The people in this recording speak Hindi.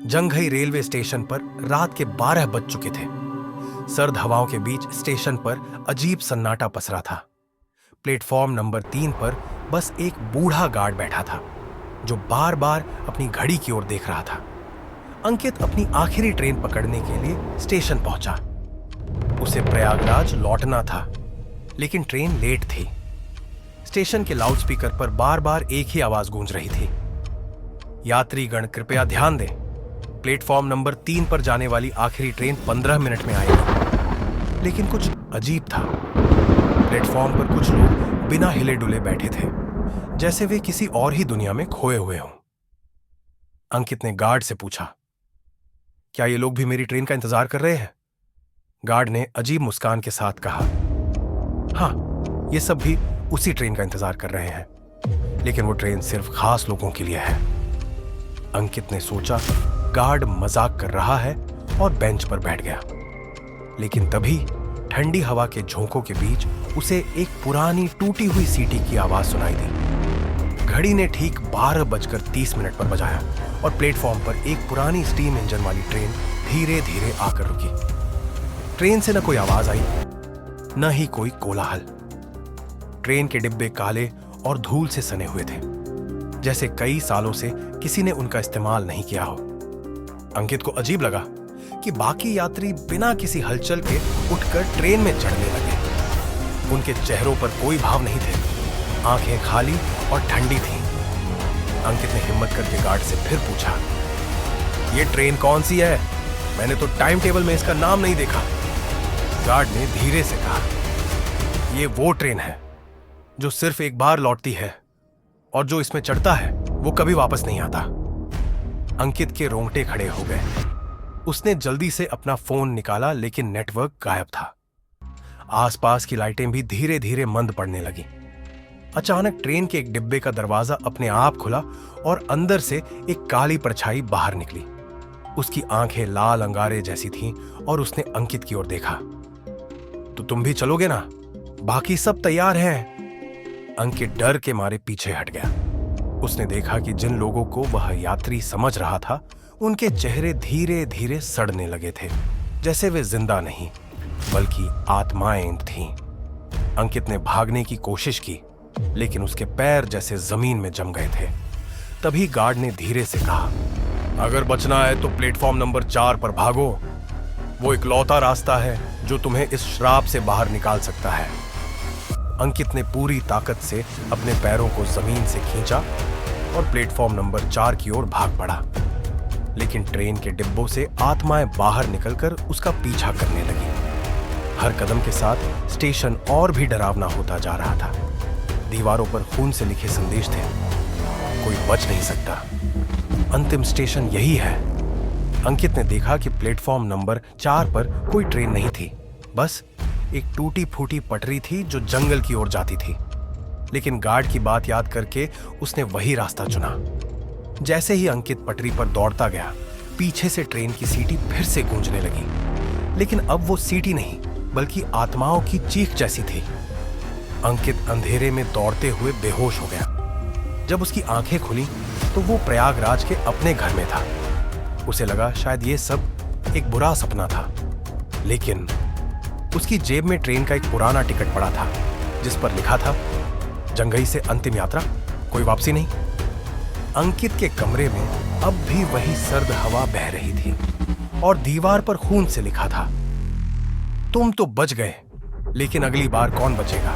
जंघई रेलवे स्टेशन पर रात के 12 बज चुके थे। सर्द हवाओं के बीच स्टेशन पर अजीब सन्नाटा पसरा था। प्लेटफॉर्म नंबर 3 पर बस एक बूढ़ा गार्ड बैठा था जो बार बार अपनी घड़ी की ओर देख रहा था। अंकित अपनी आखिरी ट्रेन पकड़ने के लिए स्टेशन पहुंचा। उसे प्रयागराज लौटना था, लेकिन ट्रेन लेट थी। स्टेशन के लाउडस्पीकर पर बार बार एक ही आवाज गूंज रही थी, यात्रीगण कृपया ध्यान दें, प्लेटफॉर्म नंबर 3 पर जाने वाली आखिरी ट्रेन 15 मिनट में आएगी। लेकिन कुछ अजीब था। प्लेटफॉर्म पर कुछ लोग बिना हिले डुले बैठे थे, जैसे वे किसी और ही दुनिया में खोए हुए हों। अंकित ने गार्ड से पूछा, क्या ये लोग भी मेरी ट्रेन का इंतजार कर रहे हैं? गार्ड ने अजीब मुस्कान के साथ कहा, हाँ, ये सब भी उसी ट्रेन का इंतजार कर रहे हैं, लेकिन वो ट्रेन सिर्फ खास लोगों के लिए है। अंकित ने सोचा गार्ड मजाक कर रहा है और बेंच पर बैठ गया। लेकिन तभी ठंडी हवा के झोंकों के बीच उसे एक पुरानी टूटी हुई सीटी की आवाज सुनाई दी। घड़ी ने ठीक 12:30 पर बजाया और प्लेटफॉर्म पर एक पुरानी स्टीम इंजन वाली ट्रेन धीरे धीरे आकर रुकी। ट्रेन से न कोई आवाज आई, न ही कोई कोलाहल। ट्रेन के डिब्बे काले और धूल से सने हुए थे, जैसे कई सालों से किसी ने उनका इस्तेमाल नहीं किया हो। अंकित को अजीब लगा कि बाकी यात्री बिना किसी हलचल के उठकर ट्रेन में चढ़ने लगे। उनके चेहरों पर कोई भाव नहीं थे, आंखें खाली और ठंडी थीं। अंकित ने हिम्मत करके गार्ड से फिर पूछा, ये ट्रेन कौन सी है? मैंने तो टाइम टेबल में इसका नाम नहीं देखा। गार्ड ने धीरे से कहा, ये वो ट्रेन है जो सिर्फ एक बार लौटती है और जो इसमें चढ़ता है वो कभी वापस नहीं आता। अंकित के रोंगटे खड़े हो गए। उसने जल्दी से अपना फोन निकाला, लेकिन नेटवर्क गायब था। आसपास की लाइटें भी धीरे धीरे मंद पड़ने लगी। अचानक ट्रेन के एक डिब्बे का दरवाजा अपने आप खुला और अंदर से एक काली परछाई बाहर निकली। उसकी आंखें लाल अंगारे जैसी थीं और उसने अंकित की ओर देखा। तो तुम भी चलोगे ना? बाकी सब तैयार हैं। अंकित डर के मारे पीछे हट गया। उसने देखा कि जिन लोगों को वह यात्री समझ रहा था, उनके चेहरे धीरे धीरे सड़ने लगे थे, जैसे वे जिंदा नहीं बल्कि आत्माएं थीं। अंकित ने भागने की कोशिश की, लेकिन उसके पैर जैसे जमीन में जम गए थे। तभी गार्ड ने धीरे से कहा, अगर बचना है तो प्लेटफॉर्म नंबर 4 पर भागो। वो इकलौता रास्ता है जो तुम्हें इस श्राप से बाहर निकाल सकता है। अंकित ने पूरी ताकत से अपने पैरों को जमीन से खींचा और प्लेटफॉर्म नंबर 4 की ओर भाग पड़ा। लेकिन ट्रेन के डिब्बों से आत्माएं बाहर निकलकर उसका पीछा करने लगी। हर कदम के साथ स्टेशन और भी डरावना होता जा रहा था। दीवारों पर खून से लिखे संदेश थे, कोई बच नहीं सकता, अंतिम स्टेशन यही है। अंकित ने देखा कि प्लेटफॉर्म नंबर 4 पर कोई ट्रेन नहीं थी, बस एक टूटी फूटी पटरी थी जो जंगल की ओर जाती थी। लेकिन गार्ड की बात याद करके उसने वही रास्ता चुना। जैसे ही अंकित पटरी पर दौड़ता गया, पीछे से ट्रेन की सीटी फिर से गूंजने लगी। लेकिन अब वो सीटी नहीं बल्कि आत्माओं की चीख जैसी थी। अंकित अंधेरे में दौड़ते हुए बेहोश हो गया। जब उसकी आंखें खुली तो वो प्रयागराज के अपने घर में था। उसे लगा शायद ये सब एक बुरा सपना था, लेकिन उसकी जेब में ट्रेन का एक पुराना टिकट पड़ा था जिस पर लिखा था, जंघई से अंतिम यात्रा, कोई वापसी नहीं। अंकित के कमरे में अब भी वही सर्द हवा बह रही थी और दीवार पर खून से लिखा था, तुम तो बच गए, लेकिन अगली बार कौन बचेगा?